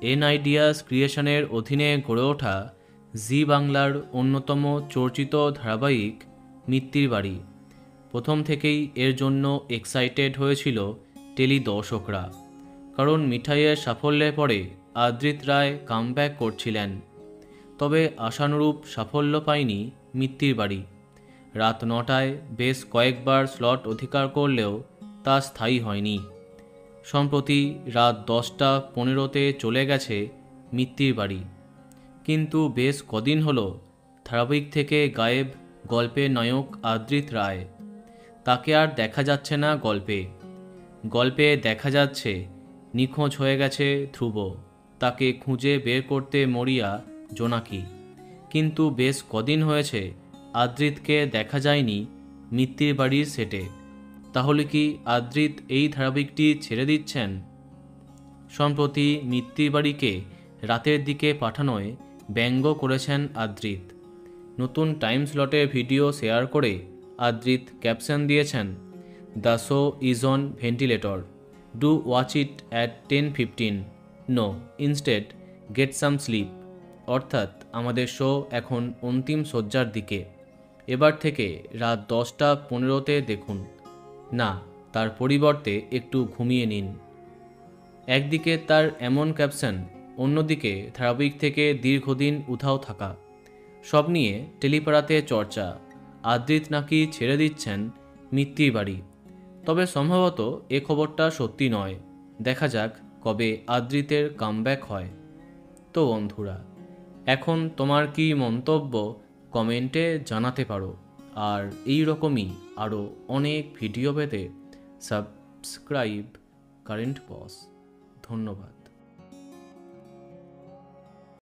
N ideas ক্রিয়েশনের অধীনে গড়ে ওঠা জি বাংলার অন্যতম চর্চিত ধারাবাহিক মিত্তির বাড়ি। প্রথম থেকেই এর জন্য এক্সাইটেড হয়েছিল টেলি দর্শকরা, কারণ মিঠাইয়ের সাফল্যের পরে আদ্রিত রায় কামব্যাক করছিলেন। তবে আশানুরূপ সাফল্য পায়নি মিত্তির বাড়ি। রাত 9টায় বেশ কয়েকবার স্লট অধিকার করলেও তা স্থায়ী হয়নি। সম্প্রতি রাত 10টা 15তে চলে গেছে মিত্তির বাড়ি। কিন্তু বেশ কদিন হলো ধারাবাহিক থেকে গায়েব গল্পের নায়ক আদ্রিত রায়। তাকে আর দেখা যাচ্ছে না গল্পে দেখা যাচ্ছে নিখোঁজ হয়ে গেছে ধ্রুব, তাকে খুঁজে বের করতে মরিয়া জোনাকি। কিন্তু বেশ কদিন হয়েছে আদ্রিতকে দেখা যায়নি মিত্তির বাড়ির সেটে। তাহলে কি আদ্রিত এই ধারাবাহিকটি ছেড়ে দিচ্ছেন? সম্প্রতি মিত্তির বাড়িকে রাতের দিকে পাঠানোয় ব্যঙ্গ করেছেন আদ্রিত। নতুন টাইম স্লটের ভিডিও শেয়ার করে আদ্রিত ক্যাপশন দিয়েছেন, the show is on ventilator, do watch it at 10:15, no instead get some sleep. অর্থাৎ আমাদের শো এখন অন্তিম শয্যার দিকে, এবার থেকে রাত 10টা 15তে দেখুন, না তার পরিবর্তে একটু ঘুমিয়ে নিন। একদিকে তার এমন ক্যাপশন, অন্যদিকে ধারাবাহিক থেকে দীর্ঘদিন উধাও থাকা, সব নিয়ে টেলিপাড়াতে চর্চা আদ্রিত নাকি ছেড়ে দিচ্ছেন মিত্তির বাড়ি। তবে সম্ভবত এ খবরটা সত্যি নয়। দেখা যাক কবে আদ্রিতের কামব্যাক হয়। তো বন্ধুরা, এখন তোমার কি মন্তব্য কমেন্টে জানাতে পারো। আর এই রকমই আরও অনেক ভিডিও পেতে সাবস্ক্রাইব কারেন্ট বস। ধন্যবাদ।